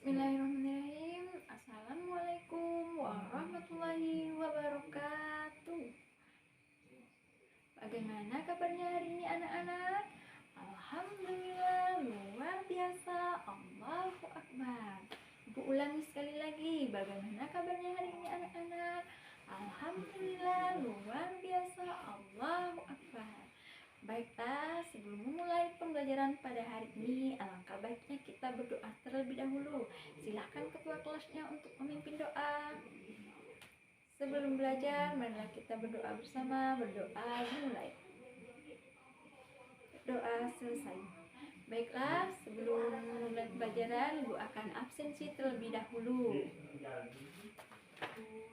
Bismillahirrahmanirrahim. Assalamualaikum warahmatullahi wabarakatuh. Bagaimana kabarnya hari ini anak-anak? Alhamdulillah, luar biasa. Allahu Akbar. Ibu ulangi sekali lagi. Bagaimana kabarnya hari ini anak-anak? Alhamdulillah, luar biasa. Allahu Akbar. Baiklah, sebelum memulai pembelajaran pada hari ini, alangkah baiknya kita berdoa terlebih dahulu. Silahkan ketua kelasnya untuk memimpin doa. Sebelum belajar, marilah kita berdoa bersama. Berdoa dimulai. Doa selesai. Baiklah, sebelum memulai pembelajaran, Ibu akan absensi terlebih dahulu.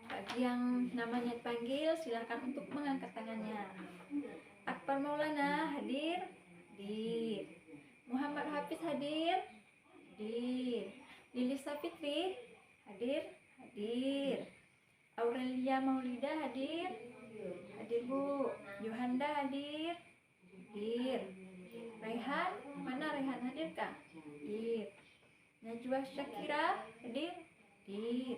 Bagi yang namanya dipanggil, silakan untuk mengangkat tangannya. Akbar Maulana hadir? Hadir. Muhammad Hafiz hadir? Hadir. Lilis Safitri hadir? Hadir. Aurelia Maulida hadir? Hadir Bu. Yohanda hadir? Hadir. Raihan, mana Raihan hadirkah? Hadir. Najwa Syakira hadir? Hadir.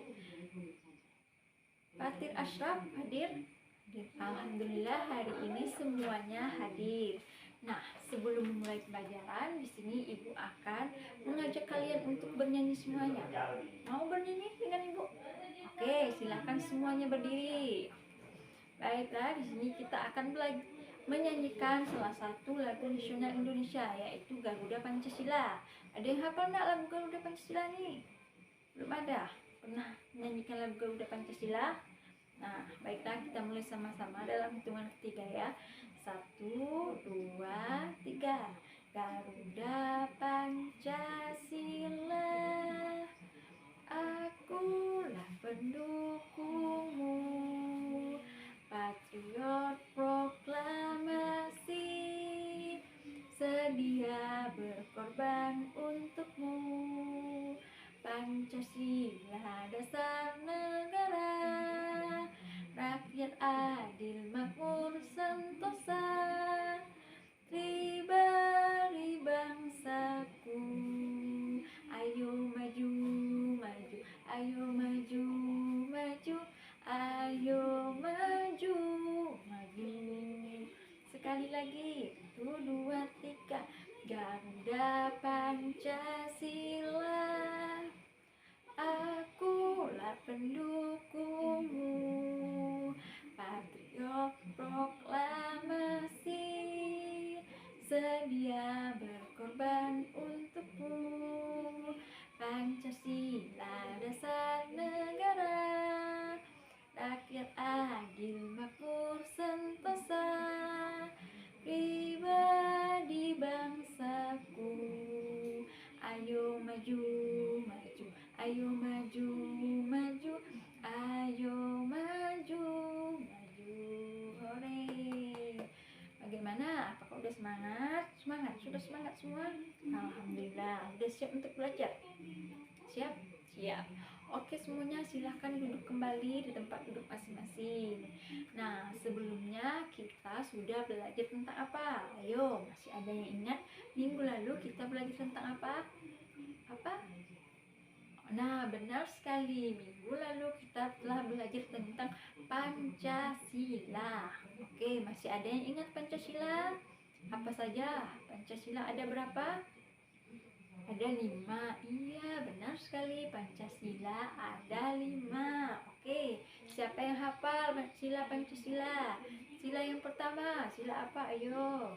Fatir Ashraf hadir? Alhamdulillah hari ini semuanya hadir. Nah, sebelum memulai pembelajaran, di sini Ibu akan mengajak kalian untuk bernyanyi semuanya. Mau bernyanyi dengan Ibu? Oke, silakan semuanya berdiri. Baiklah, di sini kita akan menyanyikan salah satu lagu nasional Indonesia, yaitu Garuda Pancasila. Ada yang hafal nggak lagu Garuda Pancasila nih? Belum ada? Pernah menyanyikan lagu Garuda Pancasila? Nah, baiklah kita mulai sama-sama dalam hitungan ketiga ya. 1, 2, 3. Garuda Pancasila, akulah pendukungmu, patriot proklamasi, sedia berkorban untukmu. Pancasila dasar negara, rakyat adil makmur sentosa, tribari bangsaku. Ayo maju, maju, ayo maju, maju, ayo maju, maju. Sekali lagi, 1, 2, 3. Garuda Pancasila, akulah pendukungmu, patriot proklamasi, sedia berkorban untukmu. Pancasila dasar negara, rakyat adil makmur sentosa, pribadi bangsaku. Ayo maju, maju, ayo maju, maju, ayo maju, maju. Hore. Bagaimana? Apakah udah semangat? Semangat? Sudah semangat semua? Alhamdulillah. Udah siap untuk belajar? Siap? Siap. Oke semuanya, silahkan duduk kembali di tempat duduk masing-masing. Nah, sebelumnya kita sudah belajar tentang apa? Ayo, masih ada yang ingat minggu lalu kita belajar tentang apa? Apa? Nah, benar sekali. Minggu lalu kita telah belajar tentang Pancasila. Oke, masih ada yang ingat Pancasila? Apa saja? Pancasila ada berapa? Ada 5. Iya, benar sekali. Pancasila ada 5. Oke, siapa yang hafal sila Pancasila? Sila yang pertama, sila apa? Ayo.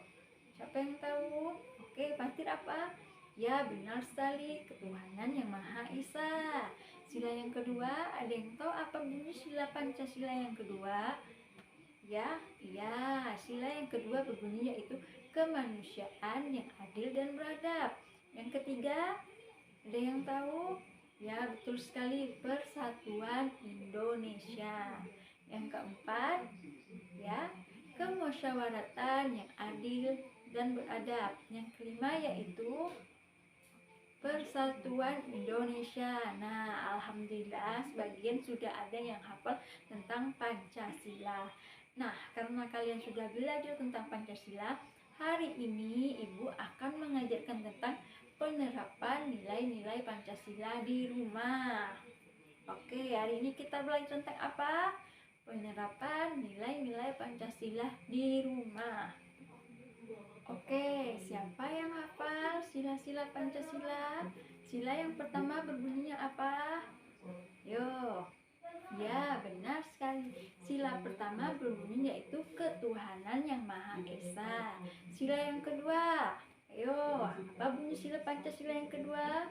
Siapa yang tahu? Oke, Fatir apa? Ya, benar sekali. Ketuhanan yang Maha Esa. Sila yang kedua, ada yang tahu apa bunyi sila Pancasila yang kedua? Ya, iya. Sila yang kedua berbunyi yaitu kemanusiaan yang adil dan beradab. Yang ketiga, ada yang tahu? Ya, betul sekali, persatuan Indonesia. Yang keempat, ya, kemusyawaratan yang adil dan beradab. Yang kelima yaitu persatuan Indonesia. Nah, alhamdulillah sebagian sudah ada yang hafal tentang Pancasila. Nah, karena kalian sudah belajar tentang Pancasila, hari ini Ibu akan mengajarkan tentang penerapan nilai-nilai Pancasila di rumah. Oke, hari ini kita belajar tentang apa? Penerapan nilai-nilai Pancasila di rumah. Oke, siapa yang hafal sila-sila Pancasila? Sila yang pertama berbunyinya apa? Yo, ya benar sekali. Sila pertama berbunyi yaitu ketuhanan yang Maha Esa. Sila yang kedua, ayo, apa bunyi sila Pancasila yang kedua?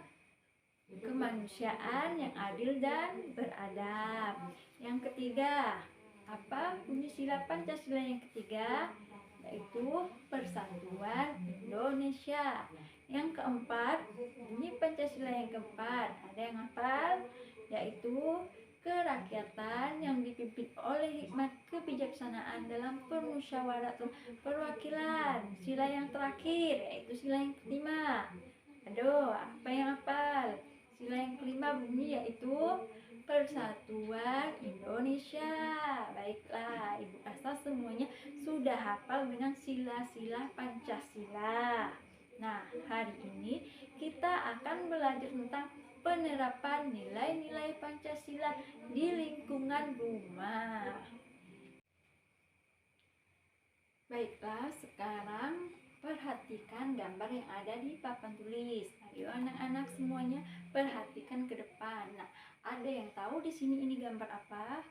Kemanusiaan yang adil dan beradab. Yang ketiga, apa bunyi sila Pancasila yang ketiga? Yaitu Persatuan Indonesia. Yang keempat, bunyi Pancasila yang keempat, ada yang hafal? Yaitu kerakyatan yang dipimpin oleh hikmat kebijaksanaan dalam permusyawaratan perwakilan. Sila yang terakhir yaitu sila yang kelima. Aduh, apa yang hafal? Sila yang kelima bunyi yaitu Persatuan Indonesia. Baiklah, Ibu Asa semuanya sudah hafal dengan sila-sila Pancasila. Nah, hari ini kita akan belajar tentang penerapan nilai-nilai Pancasila di lingkungan rumah. Baiklah, sekarang perhatikan gambar yang ada di papan tulis. Ayo anak-anak semuanya perhatikan ke depan. Nah, ada yang tahu di sini ini gambar apa?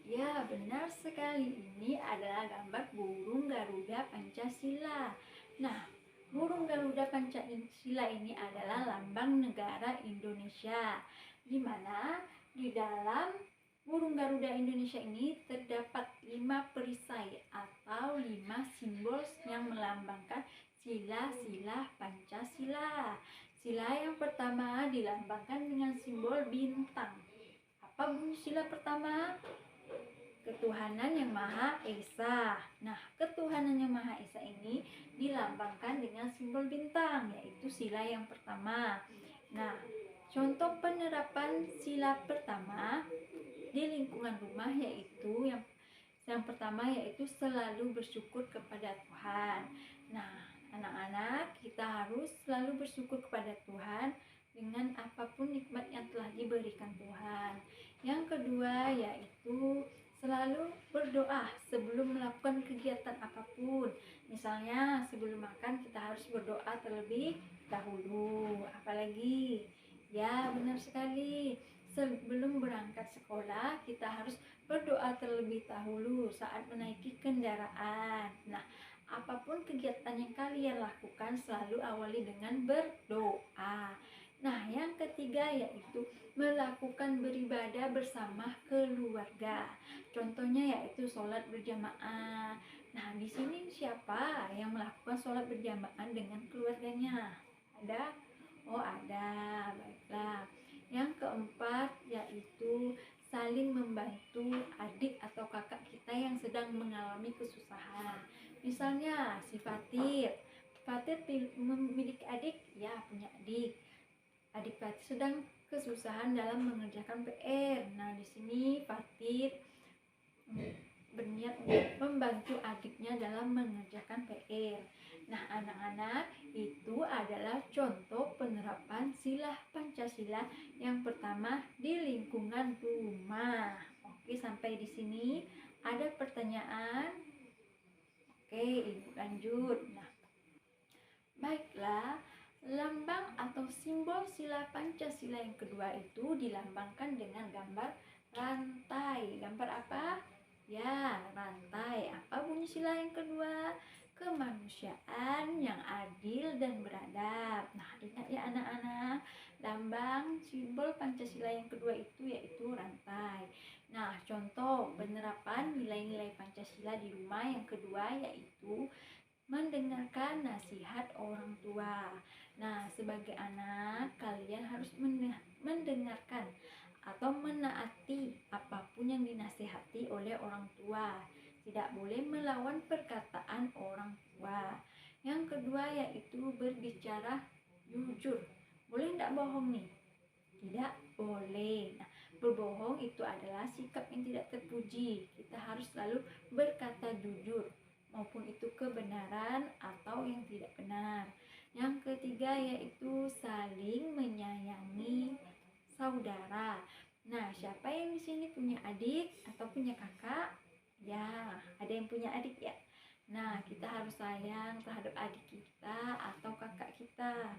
Ya, benar sekali. Ini adalah gambar burung Garuda Pancasila. Nah, burung Garuda Pancasila ini adalah lambang negara Indonesia, di mana di dalam burung Garuda Indonesia ini terdapat 5 perisai atau 5 simbol yang melambangkan sila-sila Pancasila. Sila yang pertama dilambangkan dengan simbol bintang. Apa bunyi sila pertama? Ketuhanan yang Maha Esa. Nah, ketuhanan yang Maha Esa ini dilambangkan dengan simbol bintang, yaitu sila yang pertama. Nah, contoh penerapan sila pertama di lingkungan rumah yaitu yang pertama yaitu selalu bersyukur kepada Tuhan. Nah, anak-anak, kita harus selalu bersyukur kepada Tuhan dengan apapun nikmat yang telah diberikan Tuhan. Yang kedua yaitu selalu berdoa sebelum melakukan kegiatan apapun. Misalnya sebelum makan kita harus berdoa terlebih dahulu. Apalagi? Ya, benar sekali. Sebelum berangkat sekolah kita harus berdoa terlebih dahulu saat menaiki kendaraan. Nah, apapun kegiatan yang kalian lakukan selalu awali dengan berdoa. Nah, yang ketiga yaitu melakukan beribadah bersama keluarga. Contohnya yaitu sholat berjamaah. Nah, di sini siapa yang melakukan sholat berjamaah dengan keluarganya? Ada? Oh, ada. Baiklah. Yang keempat yaitu saling membantu adik atau kakak kita yang sedang mengalami kesusahan. Misalnya si Fatir. Fatir memiliki adik, ya punya adik. Adik Fatir sedang kesusahan dalam mengerjakan PR. Nah, di sini Fatir berniat untuk membantu adiknya dalam mengerjakan PR. Nah, anak-anak, itu adalah contoh penerapan sila Pancasila yang pertama di lingkungan rumah. Oke, sampai di sini ada pertanyaan? Oke, Ibu lanjut. Nah, baiklah, lambang atau simbol sila Pancasila yang kedua itu dilambangkan dengan gambar rantai. Gambar apa? Ya, rantai. Apa bunyi sila yang kedua? Kemanusiaan yang adil dan beradab. Nah, ingat ya anak-anak, lambang simbol Pancasila yang kedua itu yaitu rantai. Nah, contoh penerapan nilai-nilai Pancasila di rumah yang kedua yaitu mendengarkan nasihat orang tua. Nah, sebagai anak, kalian harus mendengarkan atau menaati apapun yang dinasihati oleh orang tua. Tidak boleh melawan perkataan orang tua. Yang kedua yaitu berbicara jujur. Boleh tidak bohong nih? Tidak boleh. Nah, berbohong itu adalah sikap yang tidak terpuji. Kita harus selalu berkata jujur, maupun itu kebenaran atau yang tidak benar. Yang ketiga yaitu saling menyayangi saudara. Nah, siapa yang di sini punya adik atau punya kakak? Ya, ada yang punya adik ya. Nah, kita harus sayang terhadap adik kita atau kakak kita.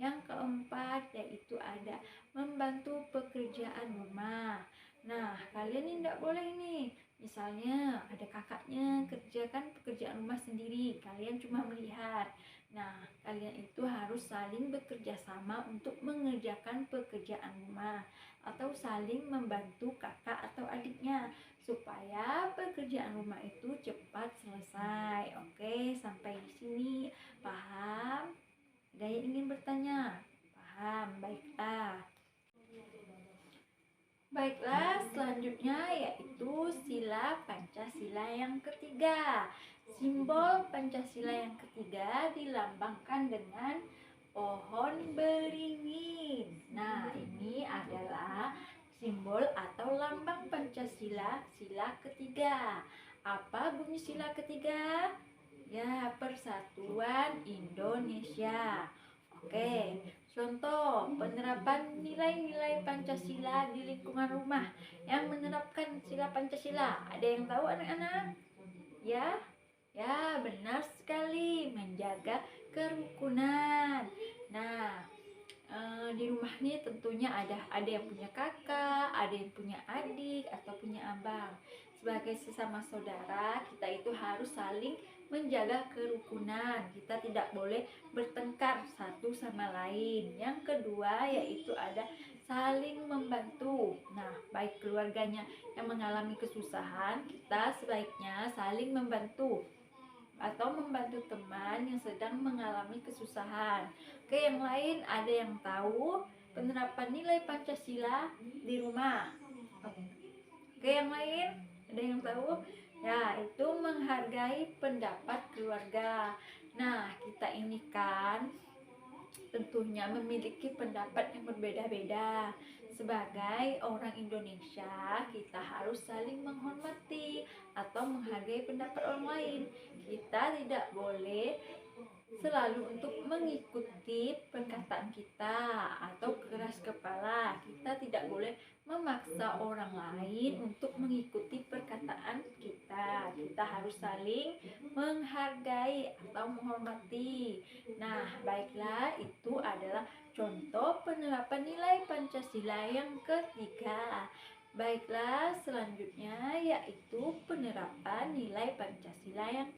Yang keempat yaitu ada membantu pekerjaan rumah. Nah, kalian ini tidak boleh nih. Misalnya ada kakaknya kerjakan pekerjaan rumah sendiri, kalian cuma melihat. Nah, kalian itu harus saling bekerja sama untuk mengerjakan pekerjaan rumah atau saling membantu kakak atau adiknya supaya pekerjaan rumah itu cepat selesai. Oke, sampai di sini paham? Ada yang ingin bertanya? Paham, baiklah. Baiklah, selanjutnya yaitu sila Pancasila yang ketiga. Simbol Pancasila yang ketiga dilambangkan dengan pohon beringin. Nah, ini adalah simbol atau lambang Pancasila, sila ketiga. Apa bunyi sila ketiga? Ya, Persatuan Indonesia. Oke, contoh penerapan nilai-nilai Pancasila di lingkungan rumah yang menerapkan sila Pancasila. Ada yang tahu anak-anak? Ya, ya benar sekali, menjaga kerukunan. Nah, di rumah nih tentunya ada yang punya kakak, ada yang punya adik atau punya abang. Sebagai sesama saudara, kita itu harus saling menjaga kerukunan. Kita tidak boleh bertengkar satu sama lain. Yang kedua yaitu ada saling membantu. Nah, baik keluarganya yang mengalami kesusahan, kita sebaiknya saling membantu atau membantu teman yang sedang mengalami kesusahan. Oke, yang lain ada yang tahu penerapan nilai Pancasila di rumah? Oke, yang lain ada yang tahu? Ya, itu menghargai pendapat keluarga. Nah, kita ini kan tentunya memiliki pendapat yang berbeda-beda. Sebagai orang Indonesia, kita harus saling menghormati atau menghargai pendapat orang lain. Kita tidak boleh selalu untuk mengikuti perkataan kita atau keras kepala. Kita tidak boleh memaksa orang lain untuk mengikuti perkataan kita. Kita harus saling menghargai atau menghormati. Nah, baiklah, itu adalah contoh penerapan nilai Pancasila yang ketiga. Baiklah, selanjutnya yaitu penerapan nilai Pancasila yang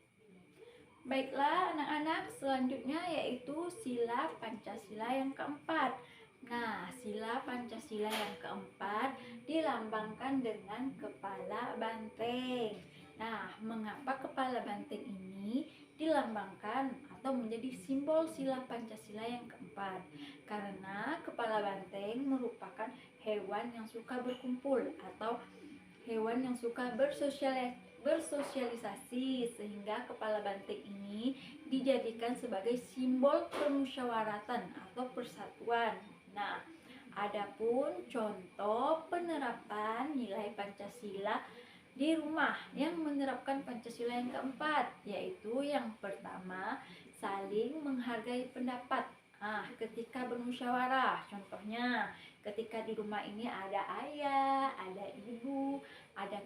Baiklah anak-anak, selanjutnya yaitu sila Pancasila yang keempat. Nah, sila Pancasila yang keempat dilambangkan dengan kepala banteng. Nah, mengapa kepala banteng ini dilambangkan atau menjadi simbol sila Pancasila yang keempat? Karena kepala banteng merupakan hewan yang suka berkumpul atau hewan yang suka bersosialisasi, sehingga kepala banteng ini dijadikan sebagai simbol permusyawaratan atau persatuan. Nah, adapun contoh penerapan nilai Pancasila di rumah yang menerapkan Pancasila yang keempat, yaitu yang pertama, saling menghargai pendapat. Ketika bermusyawarah, contohnya ketika di rumah ini ada ayah, ada ibu, ada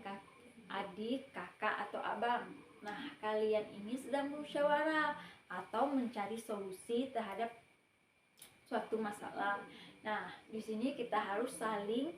adik, kakak atau abang. Nah, kalian ini sedang bermusyawarah atau mencari solusi terhadap suatu masalah. Nah, di sini kita harus saling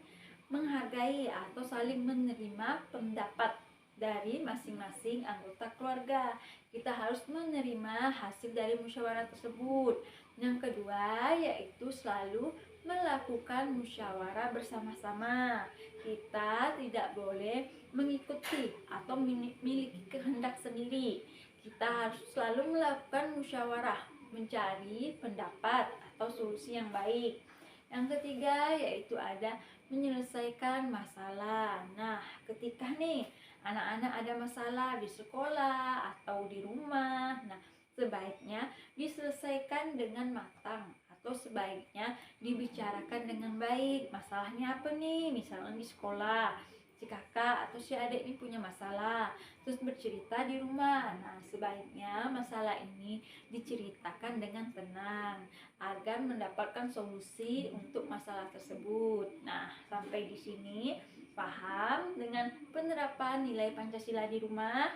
menghargai atau saling menerima pendapat dari masing-masing anggota keluarga. Kita harus menerima hasil dari musyawarah tersebut. Yang kedua yaitu selalu melakukan musyawarah bersama-sama. Kita tidak boleh mengikuti atau memiliki kehendak sendiri. Kita harus selalu melakukan musyawarah, mencari pendapat atau solusi yang baik. Yang ketiga yaitu ada menyelesaikan masalah. Nah, ketika nih anak-anak ada masalah di sekolah atau di rumah, nah sebaiknya diselesaikan dengan matang atau sebaiknya dibicarakan dengan baik. Masalahnya apa nih? Misalnya di sekolah. si kakak atau si adik ini punya masalah, terus bercerita di rumah. Nah, sebaiknya masalah ini diceritakan dengan tenang agar mendapatkan solusi untuk masalah tersebut. Nah, sampai di sini paham dengan penerapan nilai Pancasila di rumah?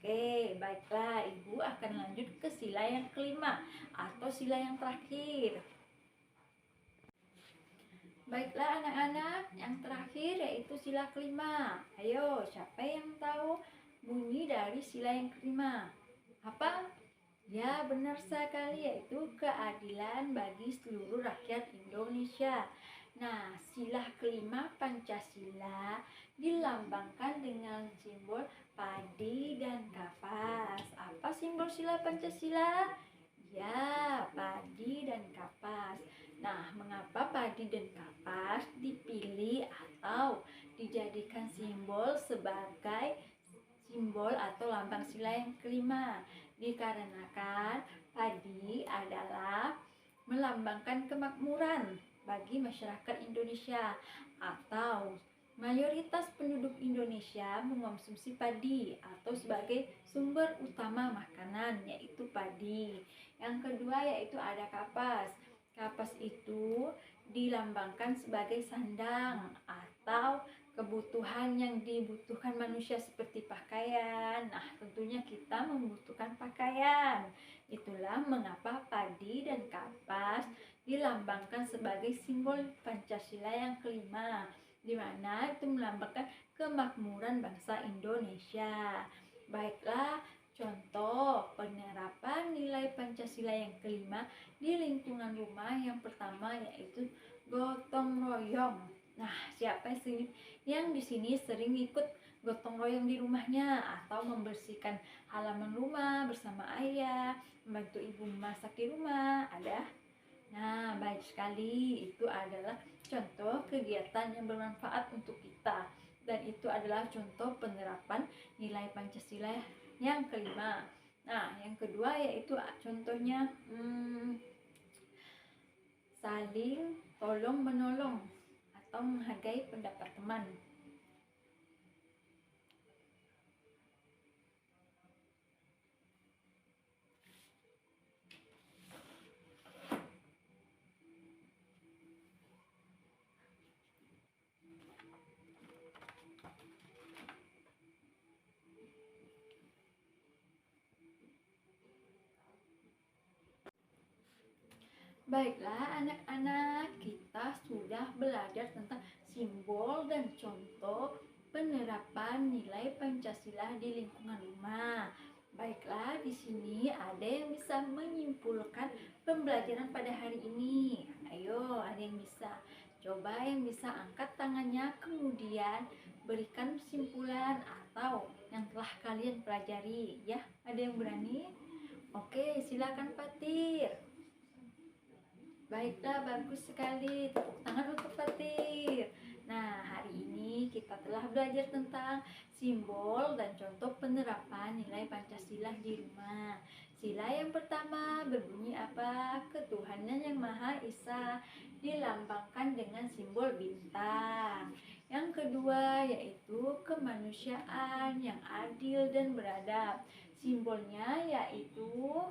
Oke, baiklah, Ibu akan lanjut ke sila yang kelima atau sila yang terakhir. Baiklah anak-anak, yang terakhir yaitu sila kelima. Ayo, siapa yang tahu bunyi dari sila yang kelima? Apa? Ya, benar sekali, yaitu keadilan bagi seluruh rakyat Indonesia. Nah, sila kelima Pancasila dilambangkan dengan simbol padi dan kapas. Apa simbol sila Pancasila? Ya, padi dan kapas. Nah, mengapa padi dan kapas dipilih atau dijadikan simbol sebagai simbol atau lambang sila yang kelima? Dikarenakan padi adalah melambangkan kemakmuran bagi masyarakat Indonesia, atau mayoritas penduduk Indonesia mengonsumsi padi atau sebagai sumber utama makanan, yaitu padi. Yang kedua yaitu ada kapas. Kapas itu dilambangkan sebagai sandang atau kebutuhan yang dibutuhkan manusia seperti pakaian. Nah, tentunya kita membutuhkan pakaian. Itulah mengapa padi dan kapas dilambangkan sebagai simbol Pancasila yang kelima, di mana itu melambangkan kemakmuran bangsa Indonesia. Baiklah, contoh penerapan nilai Pancasila yang kelima di lingkungan rumah yang pertama yaitu gotong royong. Nah, siapa sih yang di sini sering ikut gotong royong di rumahnya atau membersihkan halaman rumah bersama ayah, membantu ibu memasak di rumah? Ada? Nah, baik sekali. Itu adalah contoh kegiatan yang bermanfaat untuk kita. Dan itu adalah contoh penerapan nilai Pancasila yang kelima. Nah, yang kedua yaitu contohnya saling tolong menolong atau menghargai pendapat teman. Baiklah anak-anak, kita sudah belajar tentang simbol dan contoh penerapan nilai Pancasila di lingkungan rumah. Baiklah, di sini ada yang bisa menyimpulkan pembelajaran pada hari ini. Ayo, ada yang bisa. Coba yang bisa angkat tangannya, kemudian berikan kesimpulan atau yang telah kalian pelajari. Ya, ada yang berani? Oke, silakan Fatir. Baiklah, bagus sekali. Tepuk tangan untuk Fatir. Nah, hari ini kita telah belajar tentang simbol dan contoh penerapan nilai Pancasila di rumah. Sila yang pertama berbunyi apa? Ketuhanan yang Maha Esa, dilambangkan dengan simbol bintang. Yang kedua yaitu kemanusiaan yang adil dan beradab. Simbolnya yaitu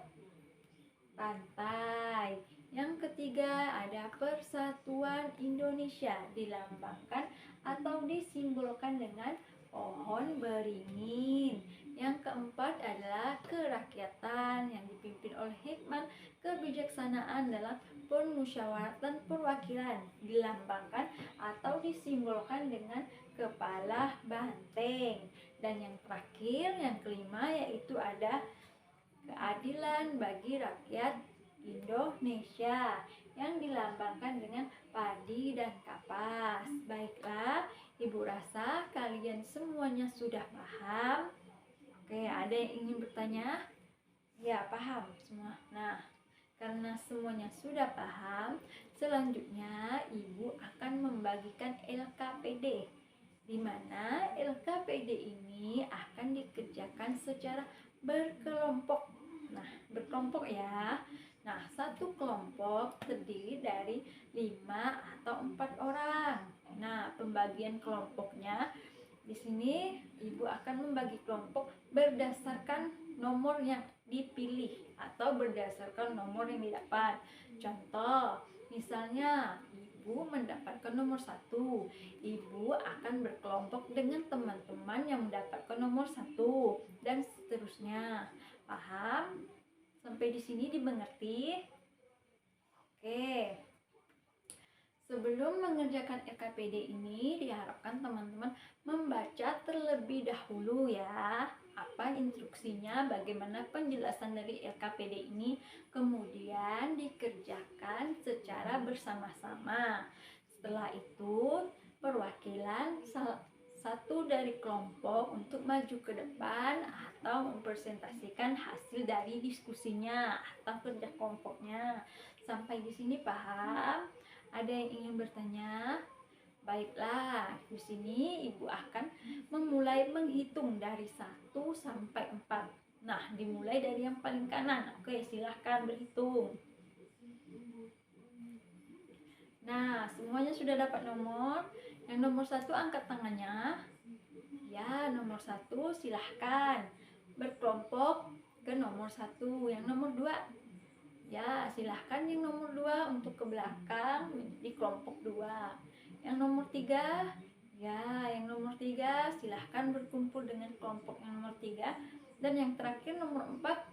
pantai. Yang ketiga ada persatuan Indonesia, dilambangkan atau disimbolkan dengan pohon beringin. Yang keempat adalah kerakyatan yang dipimpin oleh hikmat kebijaksanaan dalam permusyawaratan perwakilan, dilambangkan atau disimbolkan dengan kepala banteng. Dan yang terakhir, yang kelima yaitu ada keadilan bagi rakyat Indonesia yang dilambangkan dengan padi dan kapas. Baiklah, Ibu rasa kalian semuanya sudah paham. Oke, ada yang ingin bertanya? Ya, paham semua. Nah, karena semuanya sudah paham, selanjutnya Ibu akan membagikan LKPD, di mana LKPD ini akan dikerjakan secara berkelompok. Nah, berkelompok ya. Nah, satu kelompok terdiri dari 5 atau 4 orang. Nah, pembagian kelompoknya di sini ibu akan membagi kelompok berdasarkan nomor yang dipilih atau berdasarkan nomor yang didapat. Contoh, misalnya ibu mendapatkan nomor 1, ibu akan berkelompok dengan teman-teman yang mendapatkan nomor 1 dan seterusnya. Paham? Sampai di sini dimengerti? Oke. Sebelum mengerjakan LKPD ini, diharapkan teman-teman membaca terlebih dahulu ya, apa instruksinya, bagaimana penjelasan dari LKPD ini, kemudian dikerjakan secara bersama-sama. Setelah itu, perwakilan satu dari kelompok untuk maju ke depan atau mempresentasikan hasil dari diskusinya atau kerja kelompoknya. Sampai di sini paham? Ada yang ingin bertanya? Baiklah, di sini ibu akan memulai menghitung dari 1 sampai 4. Nah, dimulai dari yang paling kanan. Oke, silahkan berhitung. Nah, semuanya sudah dapat nomor. Yang nomor 1 angkat tangannya. Ya, nomor 1 silahkan berkelompok ke nomor 1. Yang nomor 2, ya, silahkan yang nomor 2 untuk ke belakang di kelompok 2. Yang nomor 3, ya, yang nomor 3 silahkan berkumpul dengan kelompok yang nomor 3. Dan yang terakhir nomor 4,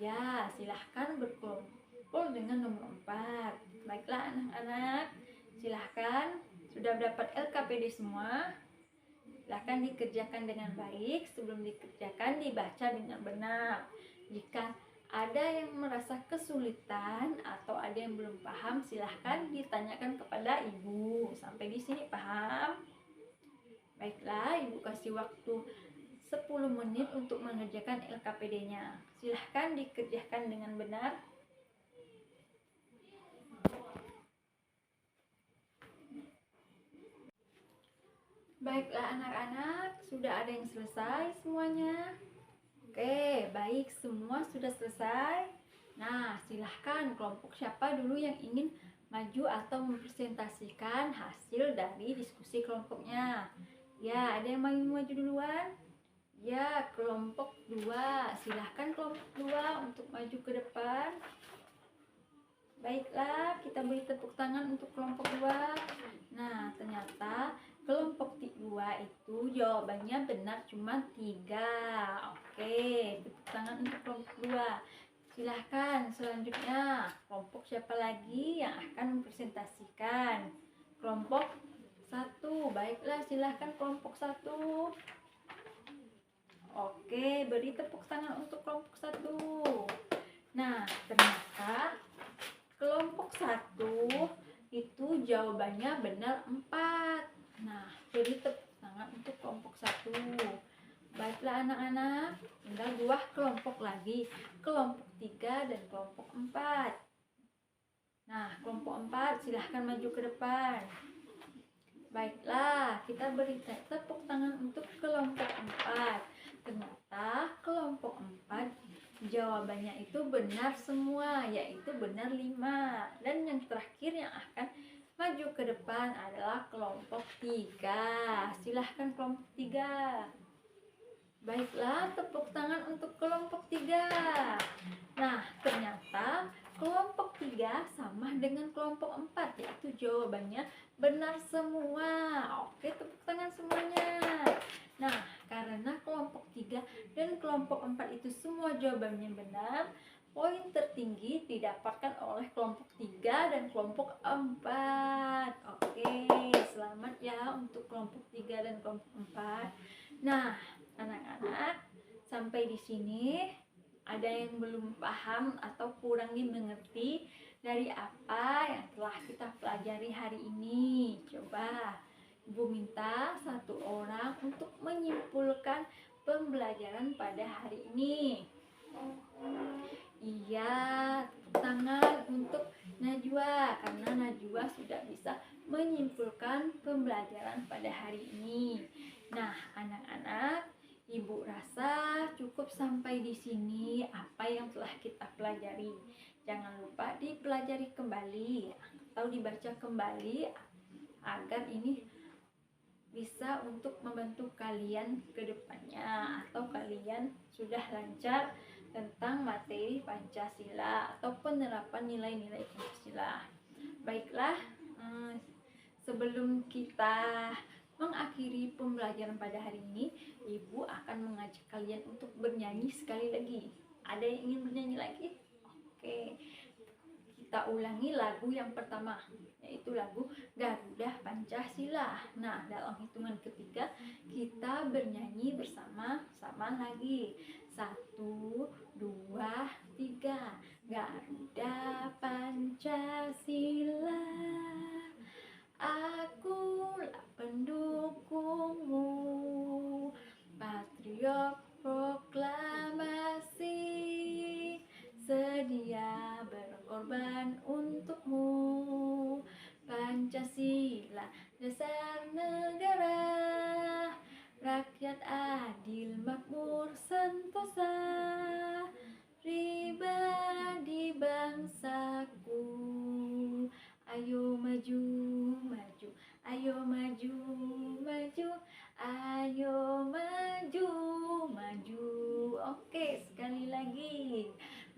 ya, silahkan berkumpul dengan nomor 4. Baiklah anak-anak, silahkan sudah dapat LKPD semua. Silahkan dikerjakan dengan baik. Sebelum dikerjakan dibaca dengan benar. Jika ada yang merasa kesulitan atau ada yang belum paham, silahkan ditanyakan kepada ibu. Sampai di sini paham? Baiklah, ibu kasih waktu 10 menit untuk mengerjakan LKPD-nya. Silahkan dikerjakan dengan benar. Baiklah anak-anak, sudah ada yang selesai semuanya? Oke, baik, semua sudah selesai. Nah, silahkan kelompok siapa dulu yang ingin maju atau mempresentasikan hasil dari diskusi kelompoknya. Ya, ada yang mau maju duluan? Ya, kelompok 2. Silahkan kelompok 2 untuk maju ke depan. Baiklah, kita beri tepuk tangan untuk kelompok 2. Nah, ternyata kelompok 2 itu jawabannya benar cuma 3. Oke, tepuk tangan untuk kelompok 2. Silahkan selanjutnya, kelompok siapa lagi yang akan mempresentasikan? Kelompok 1. Baiklah, silahkan kelompok 1. Oke, beri tepuk tangan untuk kelompok 1. Nah, ternyata kelompok 1 itu jawabannya benar 4. Nah, beri tepuk tangan untuk kelompok 1. Baiklah anak-anak, tinggal 2 kelompok lagi, kelompok 3 dan kelompok 4. Nah, kelompok 4 silahkan maju ke depan. Baiklah, kita beri tepuk tangan untuk kelompok 4. Ternyata kelompok 4 jawabannya itu benar semua, yaitu benar 5. Dan yang terakhir yang akan maju ke depan adalah kelompok 3. Silahkan kelompok 3. Baiklah, tepuk tangan untuk kelompok 3. Nah, ternyata kelompok 3 sama dengan kelompok 4, yaitu jawabannya benar semua. Oke, tepuk tangan semuanya. Nah, karena kelompok 3 dan kelompok 4 itu semua jawabannya benar, poin tertinggi didapatkan oleh kelompok 3 dan kelompok 4. Oke, selamat ya untuk kelompok 3 dan kelompok 4. Nah, anak-anak, sampai di sini ada yang belum paham atau kurang dimengerti dari apa yang telah kita pelajari hari ini? Coba Ibu minta satu orang untuk menyimpulkan pembelajaran pada hari ini. Iya, tepuk tangan untuk Najwa, karena Najwa sudah bisa menyimpulkan pembelajaran pada hari ini. Nah, anak-anak, Ibu rasa cukup sampai di sini apa yang telah kita pelajari. Jangan lupa dipelajari kembali atau dibaca kembali agar ini bisa untuk membantu kalian ke depannya, atau kalian sudah lancar tentang materi Pancasila atau penerapan nilai-nilai Pancasila. Baiklah, sebelum kita mengakhiri pembelajaran pada hari ini, Ibu akan mengajak kalian untuk bernyanyi sekali lagi. Ada yang ingin bernyanyi lagi? Oke, kita ulangi lagu yang pertama, yaitu lagu Garuda Pancasila. Nah, dalam hitungan ketiga kita bernyanyi bersama-sama lagi. 1, 2, 3. Garuda Pancasila, akulah pendukungmu, patriot proklamasi, sedia berkorban untukmu. Pancasila dasar negara, rakyat adil makmur sentosa, pribadi bangsaku. Ayo maju, maju, ayo maju, maju, ayo maju, maju. Oke, sekali lagi.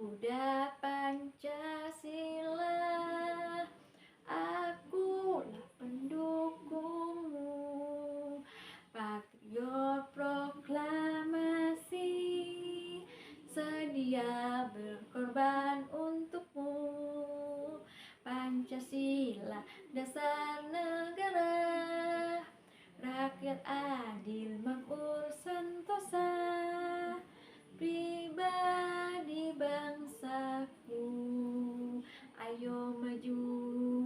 Garuda Pancasila, akulah pendukungmu, patriot proklamasi, sedia berkorban untukmu. Pancasila dasar negara, rakyat adil makmur sentosa, pribadi bangsaku. Ayo maju,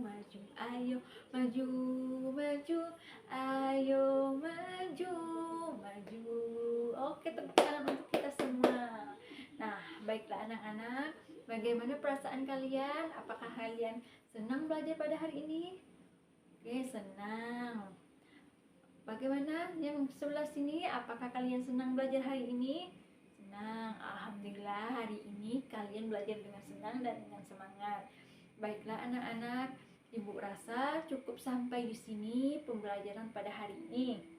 maju, ayo maju, maju, ayo maju, maju. Oke, tepuk tangan untuk kita semua. Nah, baiklah anak-anak, bagaimana perasaan kalian? Apakah kalian senang belajar pada hari ini? Oke, senang. Bagaimana yang sebelah sini? Apakah kalian senang belajar hari ini? Senang. Alhamdulillah, hari ini kalian belajar dengan senang dan dengan semangat. Baiklah anak-anak, Ibu rasa cukup sampai di sini pembelajaran pada hari ini.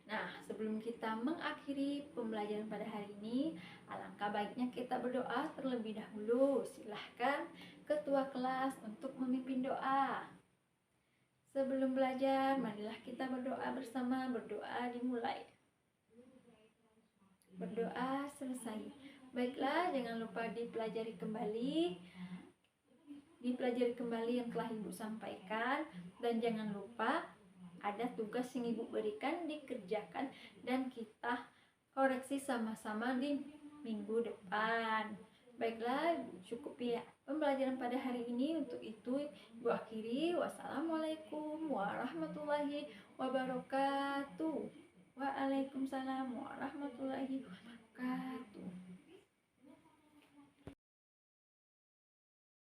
Nah, sebelum kita mengakhiri pembelajaran pada hari ini, alangkah baiknya kita berdoa terlebih dahulu. Silahkan ketua kelas untuk memimpin doa. Sebelum belajar, marilah kita berdoa bersama. Berdoa dimulai. Berdoa selesai. Baiklah, jangan lupa dipelajari kembali. Dipelajari kembali yang telah Ibu sampaikan. Dan jangan lupa ada tugas yang Ibu berikan dikerjakan dan kita koreksi sama-sama di minggu depan. Baiklah, cukup ya pembelajaran pada hari ini. Untuk itu Ibu akhiri. Wassalamualaikum warahmatullahi wabarakatuh. Waalaikumsalam warahmatullahi wabarakatuh.